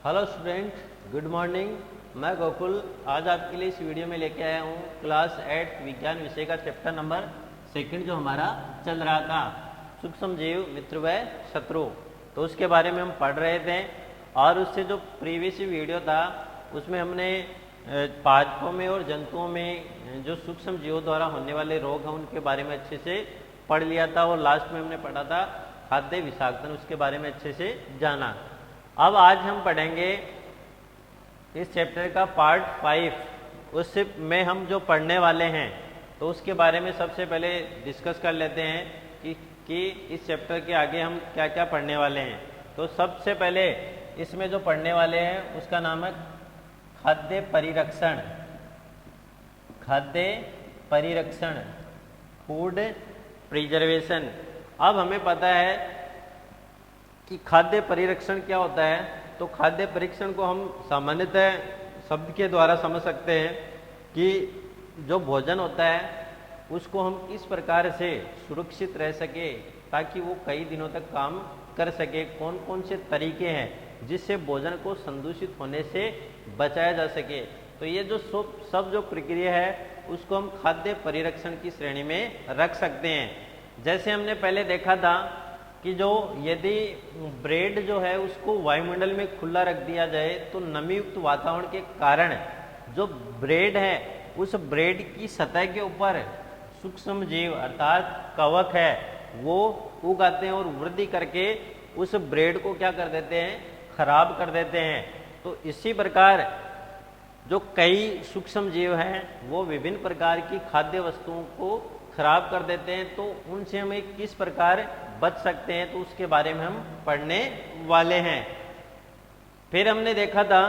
Hello student, good morning. मैं गोकुल आज आपके लिए इस वीडियो में लेके आया हूँ क्लास 8 विज्ञान विषय का चैप्टर नंबर 2 जो हमारा चल रहा था, सूक्ष्म जीव मित्र व शत्रु। तो उसके बारे में हम पढ़ रहे थे और उससे जो प्रीवियस वीडियो था उसमें हमने पादपों में और जंतुओं में जो सूक्ष्म जीवों द्वारा होने वाले रोग हैं उनके बारे में अच्छे से पढ़ लिया था और लास्ट में हमने पढ़ा था खाद्य विषाक्तन, उसके बारे में अच्छे से जाना। अब आज हम पढ़ेंगे इस चैप्टर का पार्ट 5। उससे में हम जो पढ़ने वाले हैं तो उसके बारे में सबसे पहले डिस्कस कर लेते हैं कि इस चैप्टर के आगे हम क्या क्या पढ़ने वाले हैं। तो सबसे पहले इसमें जो पढ़ने वाले हैं उसका नाम है खाद्य परिरक्षण। खाद्य परिरक्षण, फूड प्रिजर्वेशन। अब हमें पता है कि खाद्य परिरक्षण क्या होता है। तो खाद्य परीक्षण को हम सामान्यतः शब्द के द्वारा समझ सकते हैं कि जो भोजन होता है उसको हम किस प्रकार से सुरक्षित रह सके ताकि वो कई दिनों तक काम कर सके। कौन कौन से तरीके हैं जिससे भोजन को संदूषित होने से बचाया जा सके। तो ये जो सब जो प्रक्रिया है उसको हम खाद्य परिरक्षण की श्रेणी में रख सकते हैं। जैसे हमने पहले देखा था कि जो यदि ब्रेड जो है उसको वायुमंडल में खुला रख दिया जाए तो नमीयुक्त वातावरण के कारण जो ब्रेड है उस ब्रेड की सतह के ऊपर सूक्ष्म जीव अर्थात कवक है वो उग आते हैं और वृद्धि करके उस ब्रेड को क्या कर देते हैं, खराब कर देते हैं। तो इसी प्रकार जो कई सूक्ष्म जीव हैं वो विभिन्न प्रकार की खाद्य वस्तुओं को खराब कर देते हैं। तो उनसे हमें किस प्रकार बच सकते हैं तो उसके बारे में हम पढ़ने वाले हैं। फिर हमने देखा था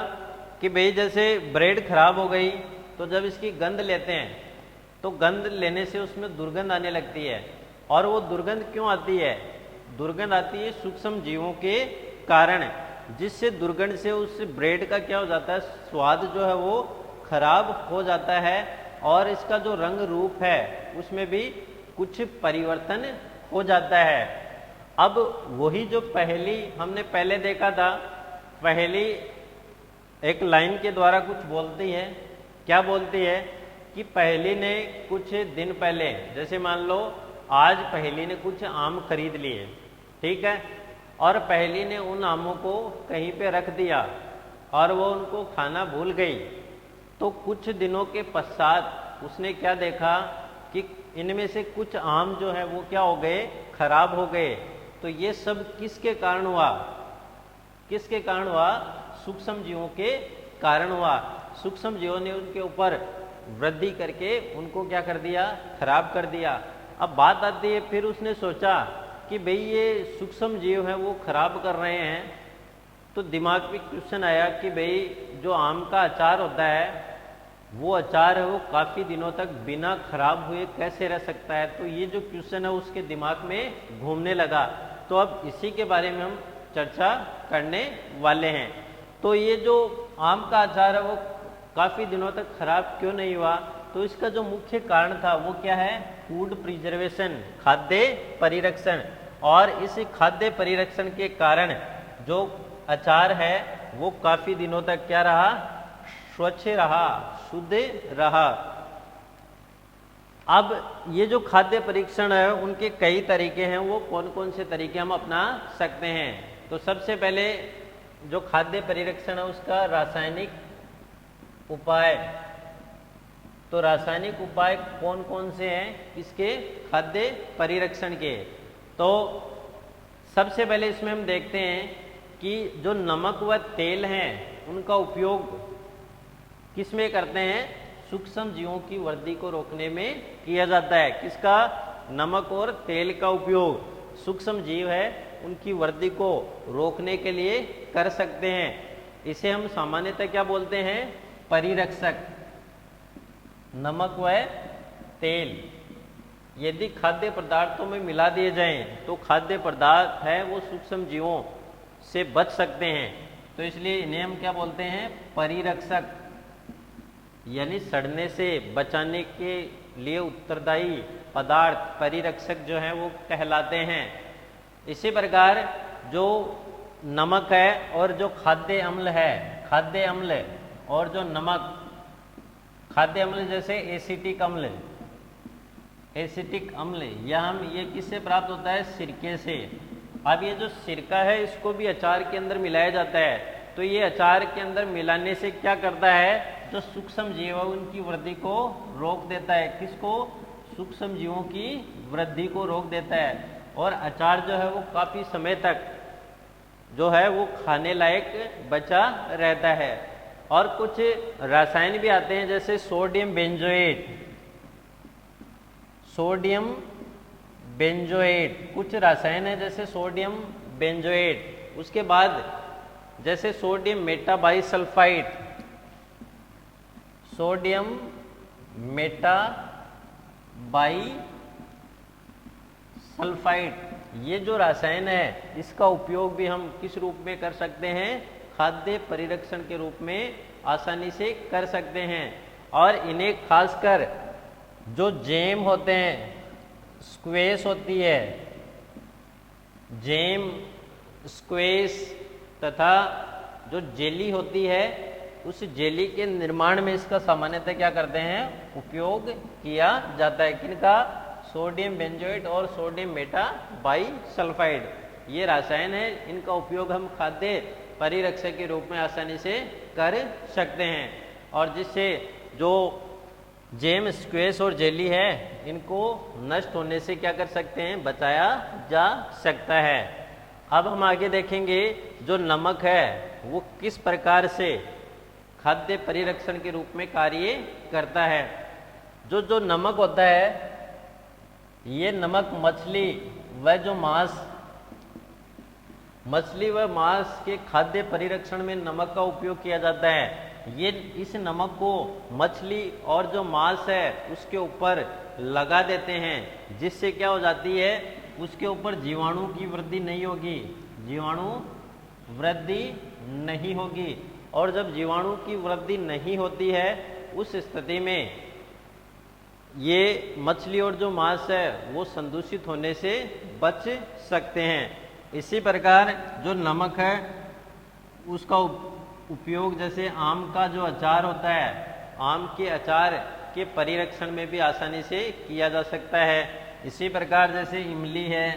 कि भाई जैसे ब्रेड खराब हो गई तो जब इसकी गंध लेते हैं तो गंध लेने से उसमें दुर्गंध आने लगती है। और वो दुर्गंध क्यों आती है? दुर्गंध आती है सूक्ष्म जीवों के कारण, जिससे दुर्गंध से उस ब्रेड का क्या हो जाता है, स्वाद जो है वो खराब हो जाता है और इसका जो रंग रूप है उसमें भी कुछ परिवर्तन हो जाता है। अब वही जो पहली हमने पहले देखा था, पहली एक लाइन के द्वारा कुछ बोलती है। क्या बोलती है कि पहली ने कुछ दिन पहले, जैसे मान लो आज पहली ने कुछ आम खरीद लिए, ठीक है, और पहली ने उन आमों को कहीं पे रख दिया और वो उनको खाना भूल गई। तो कुछ दिनों के पश्चात उसने क्या देखा कि इनमें से कुछ आम जो है वो क्या हो गए, खराब हो गए। तो ये सब किसके कारण हुआ? किसके कारण हुआ? सूक्ष्म जीवों के कारण हुआ। सूक्ष्म जीवों ने उनके ऊपर वृद्धि करके उनको क्या कर दिया, खराब कर दिया। अब बात आती है, फिर उसने सोचा कि भाई ये सूक्ष्म जीव है वो खराब कर रहे हैं। तो दिमाग में क्वेश्चन आया कि भाई जो आम का अचार होता है वो अचार है वो काफ़ी दिनों तक बिना खराब हुए कैसे रह सकता है। तो ये जो क्वेश्चन है उसके दिमाग में घूमने लगा। तो अब इसी के बारे में हम चर्चा करने वाले हैं। तो ये जो आम का अचार है वो काफ़ी दिनों तक खराब क्यों नहीं हुआ? तो इसका जो मुख्य कारण था वो क्या है? फूड प्रिजर्वेशन, खाद्य परिरक्षण। और इस खाद्य परिरक्षण के कारण जो अचार है वो काफ़ी दिनों तक क्या रहा, स्वच्छ रहा, शुद्ध रहा। अब ये जो खाद्य परीक्षण है उनके कई तरीके हैं, वो कौन कौन से तरीके हम अपना सकते हैं। तो सबसे पहले जो खाद्य परीक्षण है उसका रासायनिक उपाय। तो रासायनिक उपाय कौन कौन से हैं इसके खाद्य परीक्षण के? तो सबसे पहले इसमें हम देखते हैं कि जो नमक व तेल हैं उनका उपयोग किस में करते हैं? सूक्ष्म जीवों की वृद्धि को रोकने में किया जाता है। किसका? नमक और तेल का उपयोग सूक्ष्म जीव है उनकी वृद्धि को रोकने के लिए कर सकते हैं। इसे हम सामान्यतः क्या बोलते हैं? परिरक्षक। नमक व तेल यदि खाद्य पदार्थों में मिला दिए जाएं तो खाद्य पदार्थ है वो सूक्ष्म जीवों से बच सकते हैं। तो इसलिए इन्हें हम क्या बोलते हैं? परिरक्षक, यानी सड़ने से बचाने के लिए उत्तरदायी पदार्थ परिरक्षक जो है वो कहलाते हैं। इसी प्रकार जो नमक है और जो खाद्य अम्ल है, खाद्य अम्ल और जो नमक, खाद्य अम्ल जैसे एसिटिक अम्ल, एसिटिक अम्ल ये किससे प्राप्त होता है? सिरके से। अब ये जो सिरका है इसको भी अचार के अंदर मिलाया जाता है, तो ये अचार के अंदर मिलाने से क्या करता है? जो सूक्ष्म जीव है उनकी वृद्धि को रोक देता है। किसको? सूक्ष्म जीवों की वृद्धि को रोक देता है, और अचार जो है वो काफी समय तक जो है वो खाने लायक बचा रहता है। और कुछ रसायन भी आते हैं जैसे सोडियम बेंजोएट, सोडियम बेंजोएट, कुछ रसायन है जैसे सोडियम बेंजोएट। उसके बाद जैसे सोडियम मेटाबाइसल्फाइड, सोडियम मेटाबाइसल्फाइड, ये जो रसायन है इसका उपयोग भी हम किस रूप में कर सकते हैं? खाद्य परिरक्षण के रूप में आसानी से कर सकते हैं। और इन्हें खासकर जो जेम होते हैं, स्क्वेस होती है, जेम, स्क्वेस तथा जो जेली होती है, उस जेली के निर्माण में इसका सामान्यतः क्या करते हैं? उपयोग किया जाता है। किनका? सोडियम बेंजोएट और सोडियम मेटाबाइसल्फाइड, ये रसायन है, इनका उपयोग हम खाद्य परिरक्षक के रूप में आसानी से कर सकते हैं, और जिससे जो जेम, स्क्वेस और जेली है इनको नष्ट होने से क्या कर सकते हैं? बचाया जा सकता है। अब हम आगे देखेंगे जो नमक है वो किस प्रकार से खाद्य परिरक्षण के रूप में कार्य करता है। जो नमक होता है, ये नमक मछली व जो मांस, मछली व मांस के खाद्य परिरक्षण में नमक का उपयोग किया जाता है। ये इस नमक को मछली और जो मांस है उसके ऊपर लगा देते हैं, जिससे क्या हो जाती है? उसके ऊपर जीवाणु की वृद्धि नहीं होगी, जीवाणु वृद्धि नहीं होगी। और जब जीवाणु की वृद्धि नहीं होती है उस स्थिति में ये मछली और जो मांस है वो संदूषित होने से बच सकते हैं। इसी प्रकार जो नमक है उसका उपयोग जैसे आम का जो अचार होता है, आम के अचार के परिरक्षण में भी आसानी से किया जा सकता है। इसी प्रकार जैसे इमली है,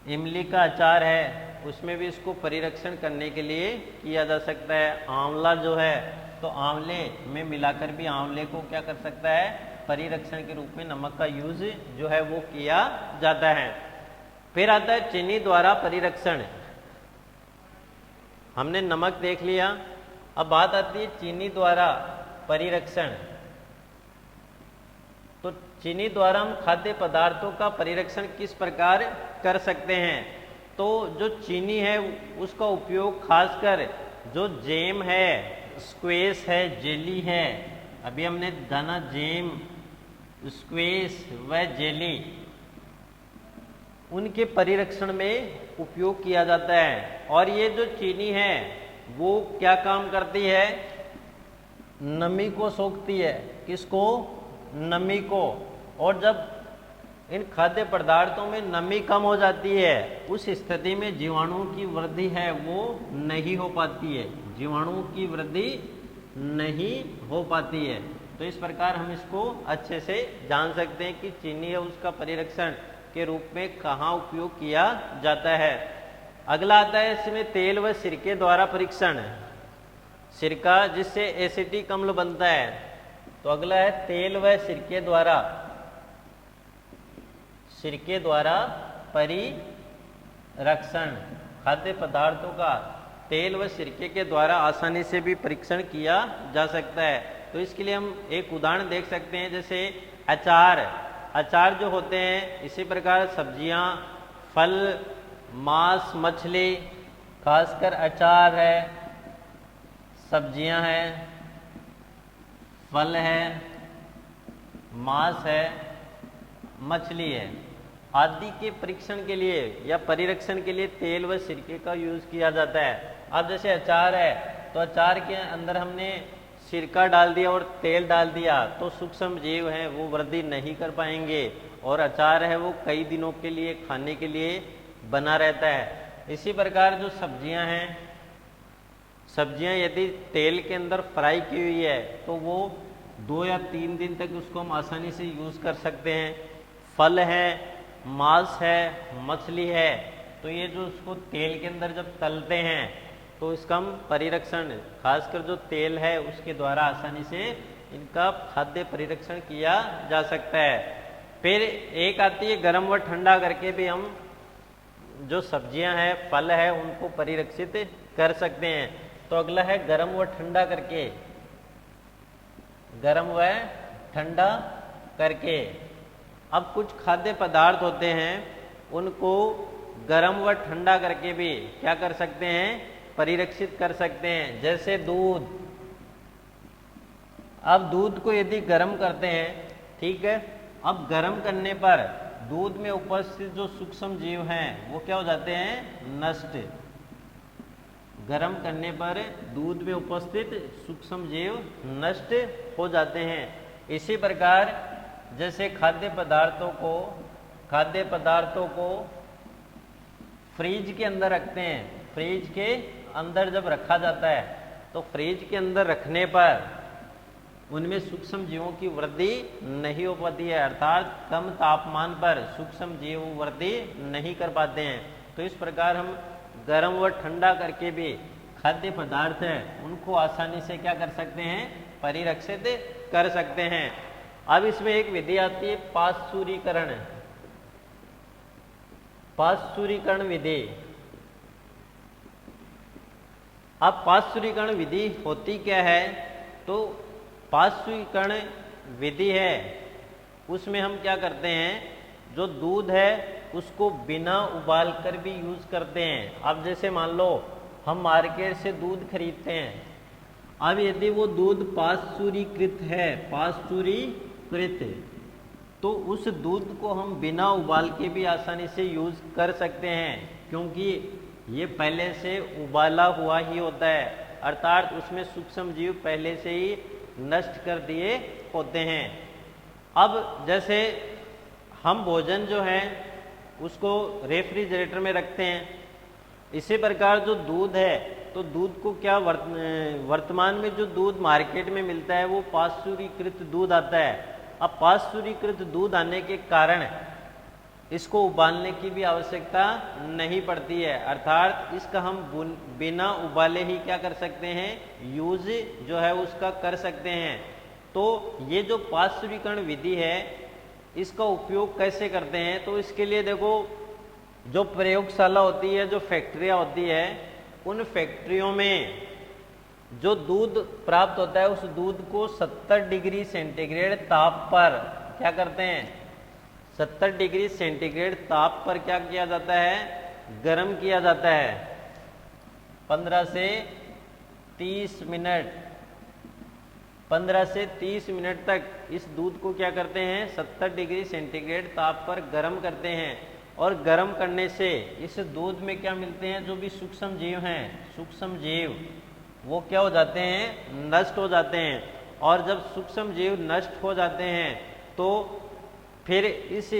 इमली का अचार है, उसमें भी इसको परिरक्षण करने के लिए किया जा सकता है। आंवला जो है तो आंवले में मिलाकर भी आंवले को क्या कर सकता है? परिरक्षण के रूप में नमक का यूज जो है वो किया जाता है। फिर आता है चीनी द्वारा परिरक्षण। हमने नमक देख लिया, अब बात आती है चीनी द्वारा परिरक्षण। तो चीनी द्वारा हम खाद्य पदार्थों का परिरक्षण किस प्रकार कर सकते हैं? तो जो चीनी है उसका उपयोग खासकर जो जेम है, स्क्वेस है, जेली है, अभी हमने जाना जेम, स्क्वेस व जेली, उनके परिरक्षण में उपयोग किया जाता है। और ये जो चीनी है वो क्या काम करती है? नमी को सोखती है। किसको? नमी को। और जब इन खाद्य पदार्थों में नमी कम हो जाती है उस स्थिति में जीवाणुओं की वृद्धि है वो नहीं हो पाती है, जीवाणुओं की वृद्धि नहीं हो पाती है। तो इस प्रकार हम इसको अच्छे से जान सकते हैं कि चीनी है उसका परिरक्षण के रूप में कहाँ उपयोग किया जाता है। अगला आता है इसमें तेल व सिरके द्वारा परीक्षण। सिरका जिससे एसिटिक अम्ल बनता है, तो अगला है तेल व सिरके द्वारा, सिरके द्वारा परिरक्षण। खाद्य पदार्थों का तेल व सिरके के द्वारा आसानी से भी परीक्षण किया जा सकता है। तो इसके लिए हम एक उदाहरण देख सकते हैं, जैसे अचार, अचार जो होते हैं, इसी प्रकार सब्जियां, फल, मांस, मछली, खासकर अचार है, सब्जियां हैं, फल है, मांस है, मछली है, आदि के परीक्षण के लिए या परिरक्षण के लिए तेल व सिरके का यूज किया जाता है। अब जैसे अचार है तो अचार के अंदर हमने सिरका डाल दिया और तेल डाल दिया तो सूक्ष्म जीव हैं वो वृद्धि नहीं कर पाएंगे और अचार है वो कई दिनों के लिए खाने के लिए बना रहता है। इसी प्रकार जो सब्जियां हैं, सब्जियां यदि तेल के अंदर फ्राई की हुई है तो वो 2 या 3 दिन तक उसको हम आसानी से यूज़ कर सकते हैं। फल है, मांस है, मछली है, तो ये जो उसको तेल के अंदर जब तलते हैं तो इसका हम परिरक्षण, खासकर जो तेल है उसके द्वारा आसानी से इनका खाद्य परिरक्षण किया जा सकता है। फिर एक आती है गर्म व ठंडा करके भी हम जो सब्जियां हैं, फल है, उनको परिरक्षित कर सकते हैं। तो अगला है गर्म व ठंडा करके, गर्म व ठंडा करके। अब कुछ खाद्य पदार्थ होते हैं उनको गर्म व ठंडा करके भी क्या कर सकते हैं, परिरक्षित कर सकते हैं। जैसे दूध, अब दूध को यदि गर्म करते हैं, ठीक है, अब गर्म करने पर दूध में उपस्थित जो सूक्ष्म जीव हैं वो क्या हो जाते हैं, नष्ट। गर्म करने पर दूध में उपस्थित सूक्ष्म जीव नष्ट हो जाते हैं। इसी प्रकार जैसे खाद्य पदार्थों को फ्रीज के अंदर रखते हैं, फ्रीज के अंदर जब रखा जाता है तो फ्रीज के अंदर रखने पर उनमें सूक्ष्म जीवों की वृद्धि नहीं हो पाती है, अर्थात कम तापमान पर सूक्ष्म जीव वृद्धि नहीं कर पाते हैं। तो इस प्रकार हम गर्म व ठंडा करके भी खाद्य पदार्थ है उनको आसानी से क्या कर सकते हैं, परिरक्षित कर सकते हैं। अब इसमें एक विधि आती है पाश्चुरीकरण विधि। अब पाश्चुरीकरण विधि होती क्या है, तो पाश्चुरीकरण विधि है उसमें हम क्या करते हैं, जो दूध है उसको बिना उबाल कर भी यूज करते हैं। अब जैसे मान लो हम मार्केट से दूध खरीदते हैं, अब यदि वो दूध पाश्चुरीकृत है, पाश्चुरीकृत, तो उस दूध को हम बिना उबाल के भी आसानी से यूज कर सकते हैं, क्योंकि ये पहले से उबाला हुआ ही होता है, अर्थात उसमें सूक्ष्म जीव पहले से ही नष्ट कर दिए होते हैं। अब जैसे हम भोजन जो है उसको रेफ्रिजरेटर में रखते हैं, इसी प्रकार जो दूध है, तो दूध को क्या वर्तमान में जो दूध मार्केट में मिलता है वो पाश्चुरीकृत दूध आता है। अब पाश्चुरीकृत दूध आने के कारण इसको उबालने की भी आवश्यकता नहीं पड़ती है, अर्थात इसका हम बिना उबाले ही क्या कर सकते हैं, यूज जो है उसका कर सकते हैं। तो ये जो पाश्चुरीकरण विधि है इसका उपयोग कैसे करते हैं, तो इसके लिए देखो जो प्रयोगशाला होती है, जो फैक्ट्रियाँ होती है, उन फैक्ट्रियों में जो दूध प्राप्त होता है उस दूध को 70 डिग्री सेंटीग्रेड ताप पर क्या करते हैं, 70 डिग्री सेंटीग्रेड ताप पर क्या किया जाता है, गर्म किया जाता है। 15 से 30 मिनट तक इस दूध को क्या करते हैं, 70 डिग्री सेंटीग्रेड ताप पर गर्म करते हैं। और गर्म करने से इस दूध में क्या मिलते हैं, जो भी सूक्ष्म जीव हैं, सूक्ष्म जीव वो क्या हो जाते हैं, नष्ट हो जाते हैं। और जब सूक्ष्म जीव नष्ट हो जाते हैं तो फिर इस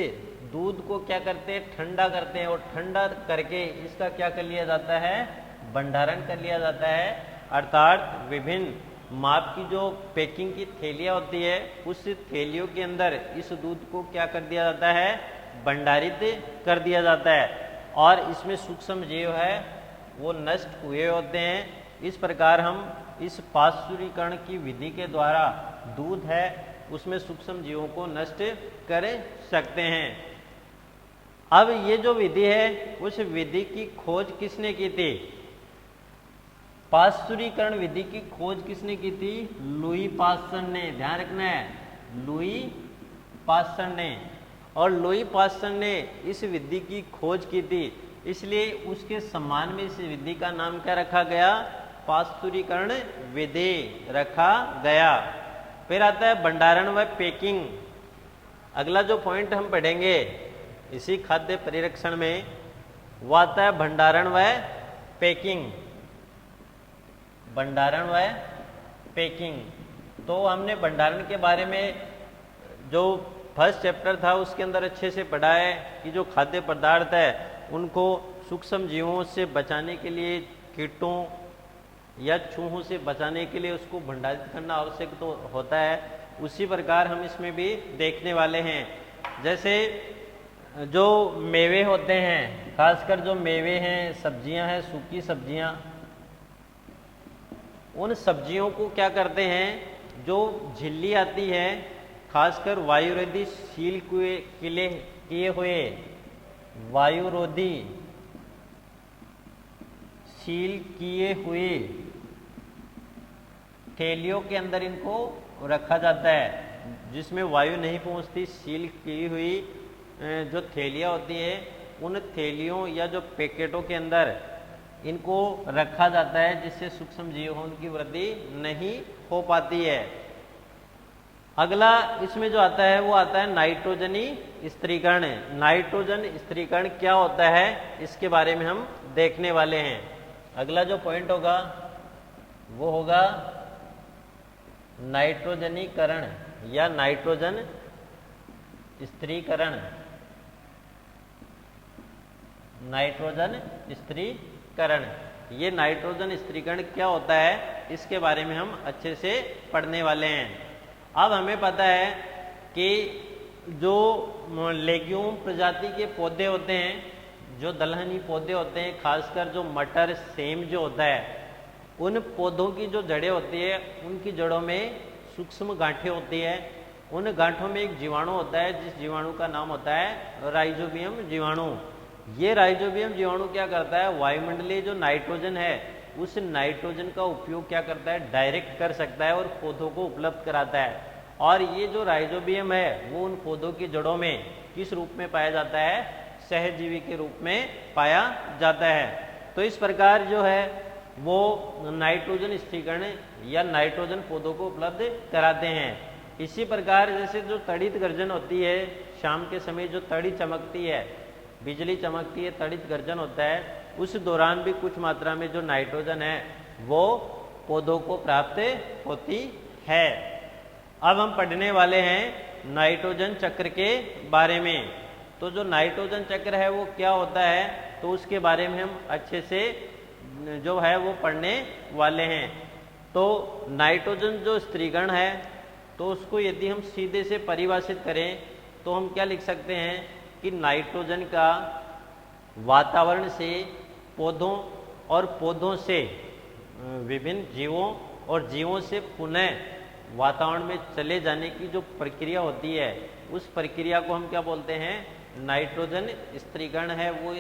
दूध को क्या करते हैं, ठंडा करते हैं, और ठंडा करके इसका क्या कर लिया जाता है, भंडारण कर लिया जाता है, अर्थात विभिन्न माप की जो पैकिंग की थैलियाँ होती है उस थैलियों के अंदर इस दूध को क्या कर दिया जाता है, भंडारित कर दिया जाता है, और इसमें सूक्ष्म जीव है वो नष्ट हुए होते हैं। इस प्रकार हम इस पाश्चुरीकरण की विधि के द्वारा दूध है उसमें सूक्ष्म जीवों को नष्ट कर सकते हैं। अब ये जो विधि है उस विधि की खोज किसने की थी, पाश्चुरीकरण विधि की खोज किसने की थी, लुई पास्चर ने, ध्यान रखना है, लुई पास्चर ने। और लुई पास्चर ने इस विधि की खोज की थी, इसलिए उसके सम्मान में इस विधि का नाम क्या रखा गया, पाश्चुरीकरण विधि रखा गया। फिर आता है भंडारण व पैकिंग। अगला जो पॉइंट हम पढ़ेंगे इसी खाद्य परिरक्षण में वो आता है भंडारण व पैकिंग। भंडारण व पैकिंग, तो हमने भंडारण के बारे में जो फर्स्ट चैप्टर था उसके अंदर अच्छे से पढ़ा है कि जो खाद्य पदार्थ है उनको सूक्ष्म जीवों से बचाने के लिए, कीटों या चूहों से बचाने के लिए उसको भंडारित करना आवश्यक तो होता है, उसी प्रकार हम इसमें भी देखने वाले हैं। जैसे जो मेवे होते हैं, खासकर जो मेवे हैं, सब्जियां हैं, सूखी सब्जियां, उन सब्जियों को क्या करते हैं, जो झिल्ली आती है, खासकर वायुरोधी सील किए हुए, वायुरोधी सील किए हुए थैलियों के अंदर इनको रखा जाता है, जिसमें वायु नहीं पहुंचती। सील की हुई जो थैलियाँ होती है, उन थैलियों या जो पैकेटों के अंदर इनको रखा जाता है, जिससे सूक्ष्म जीवों की वृद्धि नहीं हो पाती है। अगला इसमें जो आता है वो आता है नाइट्रोजनी स्थिरीकरण। नाइट्रोजन स्थिरीकरण क्या होता है, इसके बारे में हम देखने वाले हैं। अगला जो पॉइंट होगा वो होगा नाइट्रोजनीकरण या नाइट्रोजन स्थिरीकरण। नाइट्रोजन स्थिरीकरण, ये नाइट्रोजन स्थिरीकरण क्या होता है, इसके बारे में हम अच्छे से पढ़ने वाले हैं। अब हमें पता है कि जो लेग्यूम प्रजाति के पौधे होते हैं, जो दलहनी पौधे होते हैं, खासकर जो मटर, सेम जो होता है, उन पौधों की जो जड़ें होती है, उनकी जड़ों में सूक्ष्म गांठें होती है। उन गांठों में एक जीवाणु होता है, जिस जीवाणु का नाम होता है राइजोबियम जीवाणु। ये राइजोबियम जीवाणु क्या करता है, वायुमंडलीय जो नाइट्रोजन है, उस नाइट्रोजन का उपयोग क्या करता है, डायरेक्ट कर सकता है और पौधों को उपलब्ध कराता है। और ये जो राइजोबियम है वो उन पौधों की जड़ों में किस रूप में पाया जाता है, सहजीवी के रूप में पाया जाता है। तो इस प्रकार जो है वो नाइट्रोजन स्थिरीकरण या नाइट्रोजन पौधों को उपलब्ध कराते हैं। इसी प्रकार जैसे जो तड़ित गर्जन होती है, शाम के समय जो तड़ी चमकती है, बिजली चमकती है, तड़ित गर्जन होता है, उस दौरान भी कुछ मात्रा में जो नाइट्रोजन है वो पौधों को प्राप्त होती है। अब हम पढ़ने वाले हैं नाइट्रोजन चक्र के बारे में। तो जो नाइट्रोजन चक्र है वो क्या होता है, तो उसके बारे में हम अच्छे से जो है वो पढ़ने वाले हैं। तो नाइट्रोजन जो स्थिरीकरण है, तो उसको यदि हम सीधे से परिभाषित करें तो हम क्या लिख सकते हैं कि नाइट्रोजन का वातावरण से, पौधों और पौधों से विभिन्न जीवों और जीवों से पुनः वातावरण में चले जाने की जो प्रक्रिया होती है, उस प्रक्रिया को हम क्या बोलते हैं, नाइट्रोजन स्थिरीकरण है वो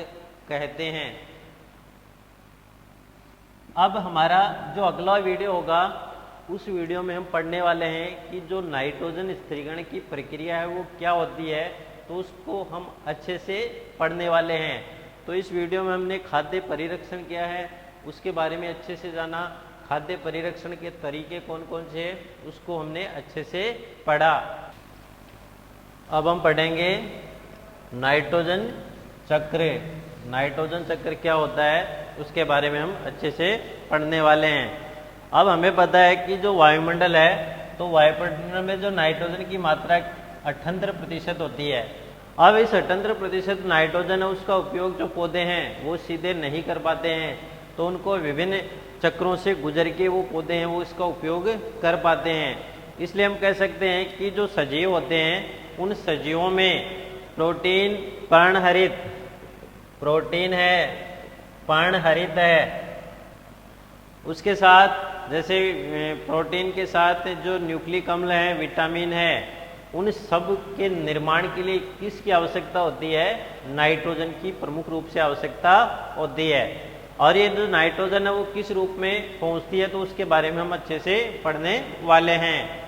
कहते हैं। अब हमारा जो अगला वीडियो होगा, उस वीडियो में हम पढ़ने वाले हैं कि जो नाइट्रोजन स्थिरीकरण की प्रक्रिया है वो क्या होती है, तो उसको हम अच्छे से पढ़ने वाले हैं। तो इस वीडियो में हमने खाद्य परिरक्षण किया है, उसके बारे में अच्छे से जाना। खाद्य परिरक्षण के तरीके कौन कौन से हैं, उसको हमने अच्छे से पढ़ा। अब हम पढ़ेंगे नाइट्रोजन चक्र। नाइट्रोजन चक्र क्या होता है, उसके बारे में हम अच्छे से पढ़ने वाले हैं। अब हमें पता है कि जो वायुमंडल है, तो वायुमंडल में जो नाइट्रोजन की मात्रा 78% होती है। अब इस 78% नाइट्रोजन है, उसका उपयोग जो पौधे हैं वो सीधे नहीं कर पाते हैं, तो उनको विभिन्न चक्रों से गुजर के वो पौधे हैं वो इसका उपयोग कर पाते हैं। इसलिए हम कह सकते हैं कि जो सजीव होते हैं, उन सजीवों में प्रोटीन पर्णहरित, प्रोटीन है, पर्णहरित है, उसके साथ जैसे प्रोटीन के साथ जो न्यूक्लिक अम्ल है, विटामिन है, उन सब के निर्माण के लिए किसकी आवश्यकता होती है, नाइट्रोजन की प्रमुख रूप से आवश्यकता होती है। और ये जो नाइट्रोजन है वो किस रूप में पहुंचती है, तो उसके बारे में हम अच्छे से पढ़ने वाले हैं।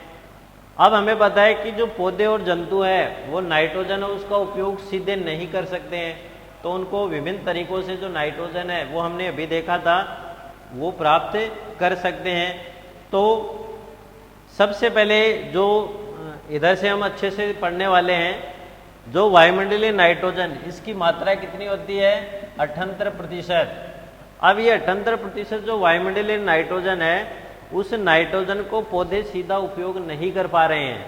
अब हमें पता है कि जो पौधे और जंतु है वो नाइट्रोजन है उसका उपयोग सीधे नहीं कर सकते हैं, तो उनको विभिन्न तरीकों से जो नाइट्रोजन है वो हमने अभी देखा था वो प्राप्त कर सकते हैं। तो सबसे पहले जो इधर से हम अच्छे से पढ़ने वाले हैं, जो वायुमंडलीय नाइट्रोजन, इसकी मात्रा कितनी होती है, 78%। अब ये 78% जो वायुमंडलीय नाइट्रोजन है, उस नाइट्रोजन को पौधे सीधा उपयोग नहीं कर पा रहे हैं।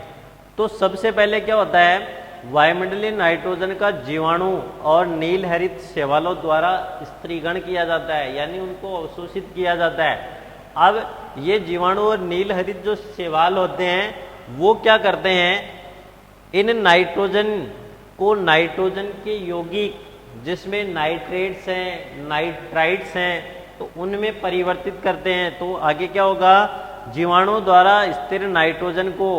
तो सबसे पहले क्या होता है वायुमंडलीय नाइट्रोजन का जीवाणु और नील हरित शैवालों द्वारा स्त्रीगण किया जाता है, यानी उनको अवशोषित किया जाता है। अब ये जीवाणु और नील हरित जो शैवाल होते हैं वो क्या करते हैं, इन नाइट्रोजन को नाइट्रोजन के यौगिक जिसमें नाइट्रेट्स हैं, नाइट्राइट्स हैं, तो उनमें परिवर्तित करते हैं। तो आगे क्या होगा, जीवाणु द्वारा स्थिर नाइट्रोजन को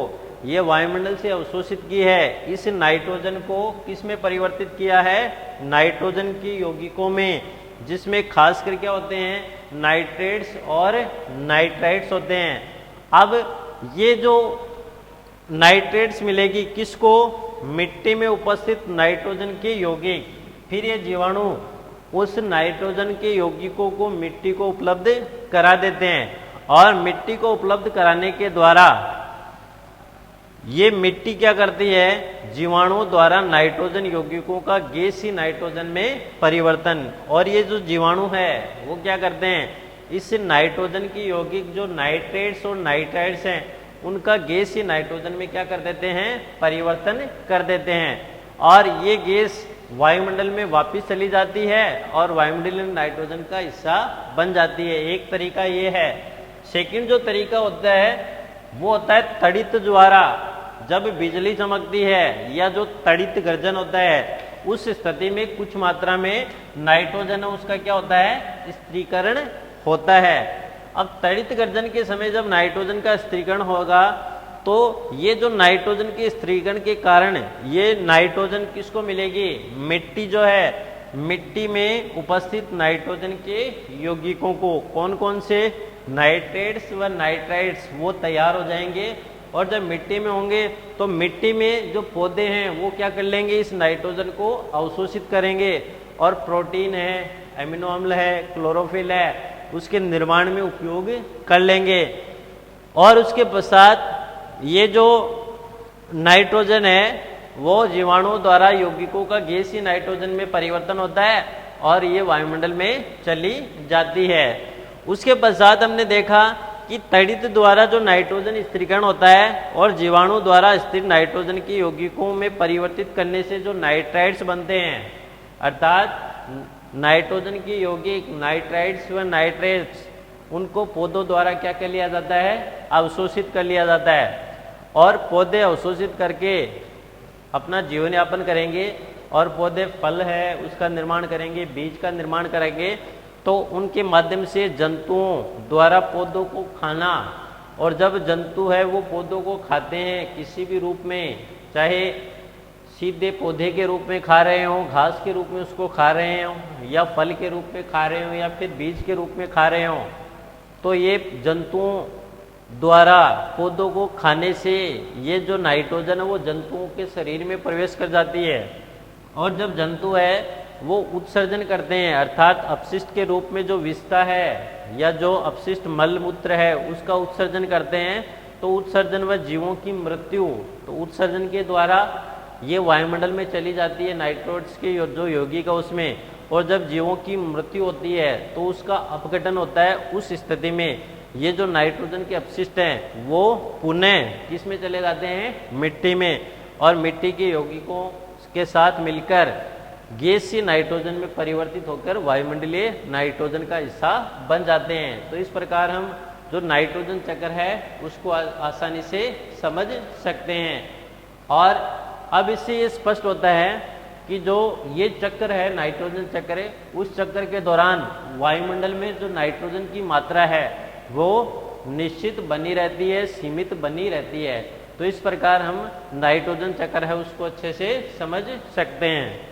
ये वायुमंडल से अवशोषित की है, इस नाइट्रोजन को किस में परिवर्तित किया है, नाइट्रोजन की यौगिकों में, जिसमें खासकर क्या होते हैं, नाइट्रेट्स और नाइट्राइट्स होते हैं। अब ये जो नाइट्रेट्स मिलेगी किसको, मिट्टी में उपस्थित नाइट्रोजन के यौगिक, फिर ये जीवाणु उस नाइट्रोजन के यौगिकों को मिट्टी को उपलब्ध करा देते हैं, और मिट्टी को उपलब्ध कराने के द्वारा ये मिट्टी क्या करती है, जीवाणुओं द्वारा नाइट्रोजन यौगिकों का गैसीय नाइट्रोजन में परिवर्तन। और ये जो जीवाणु है वो क्या करते हैं, इस नाइट्रोजन की यौगिक जो नाइट्रेट्स और नाइट्राइट्स हैं उनका गैसीय नाइट्रोजन में क्या कर देते हैं, परिवर्तन कर देते हैं, और ये गैस वायुमंडल में वापस चली जाती है और वायुमंडलीय नाइट्रोजन का हिस्सा बन जाती है। एक तरीका ये है। सेकंड जो तरीका होता है वो होता है तड़ित ज्वारा। जब बिजली चमकती है या जो तड़ित गर्जन होता है उस स्थिति में कुछ मात्रा में नाइट्रोजन है उसका क्या होता है, स्त्रीकरण होता है। अब तड़ित गर्जन के समय जब नाइट्रोजन का स्त्रीकरण होगा तो ये जो नाइट्रोजन के स्त्रीकरण के कारण ये नाइट्रोजन किसको मिलेगी, मिट्टी जो है, मिट्टी में उपस्थित नाइट्रोजन के यौगिकों को, कौन कौन से, नाइट्रेट्स व नाइट्राइट्स, वो तैयार हो जाएंगे। और जब मिट्टी में होंगे तो मिट्टी में जो पौधे हैं वो क्या कर लेंगे, इस नाइट्रोजन को अवशोषित करेंगे, और प्रोटीन है, एमिनो अम्ल है, क्लोरोफिल है, उसके निर्माण में उपयोग कर लेंगे। और उसके पश्चात ये जो नाइट्रोजन है वो जीवाणुओं द्वारा यौगिकों का गैसीय नाइट्रोजन में परिवर्तन होता है और ये वायुमंडल में चली जाती है। उसके पश्चात हमने देखा कि तड़ित द्वारा जो नाइट्रोजन स्त्रीकरण होता है और जीवाणु द्वारा स्थिर नाइट्रोजन की यौगिकों में परिवर्तित करने से जो नाइट्राइट्स बनते हैं, अर्थात नाइट्रोजन की यौगिक नाइट्राइट्स व नाइट्रेट्स, उनको पौधों द्वारा क्या कर लिया जाता है, अवशोषित कर लिया जाता है, और पौधे अवशोषित करके अपना जीवन यापन करेंगे, और पौधे फल है उसका निर्माण करेंगे, बीज का निर्माण करेंगे, तो उनके माध्यम से जंतुओं द्वारा पौधों को खाना, और जब जंतु है वो पौधों को खाते हैं किसी भी रूप में, चाहे सीधे पौधे के रूप में खा रहे हों, घास के रूप में उसको खा रहे हों, या फल के रूप में खा रहे हों, या फिर बीज के रूप में खा रहे हों, तो ये जंतुओं द्वारा पौधों को खाने से ये जो नाइट्रोजन है वो जंतुओं के शरीर में प्रवेश कर जाती है, और जब जंतु है वो उत्सर्जन करते हैं, अर्थात अपशिष्ट के रूप में जो विषता है या जो अपशिष्ट मल मूत्र है उसका उत्सर्जन करते हैं, तो उत्सर्जन व जीवों की मृत्यु, तो उत्सर्जन के द्वारा ये वायुमंडल में चली जाती है नाइट्रोट्स के जो यौगिक है उसमें, और जब जीवों की मृत्यु होती है तो उसका अपघटन होता है। उस स्थिति में ये जो नाइट्रोजन के अपशिष्ट हैं वो पुनः किस में चले जाते हैं, मिट्टी में, और मिट्टी के यौगिकों के साथ मिलकर गैसीय नाइट्रोजन में परिवर्तित होकर वायुमंडलीय नाइट्रोजन का हिस्सा बन जाते हैं। तो इस प्रकार हम जो नाइट्रोजन चक्र है उसको आसानी से समझ सकते हैं। और अब इससे ये स्पष्ट होता है कि जो ये चक्र है, नाइट्रोजन चक्र है, उस चक्र के दौरान वायुमंडल में जो नाइट्रोजन की मात्रा है वो निश्चित बनी रहती है, सीमित बनी रहती है। तो इस प्रकार हम नाइट्रोजन चक्र है उसको अच्छे से समझ सकते हैं।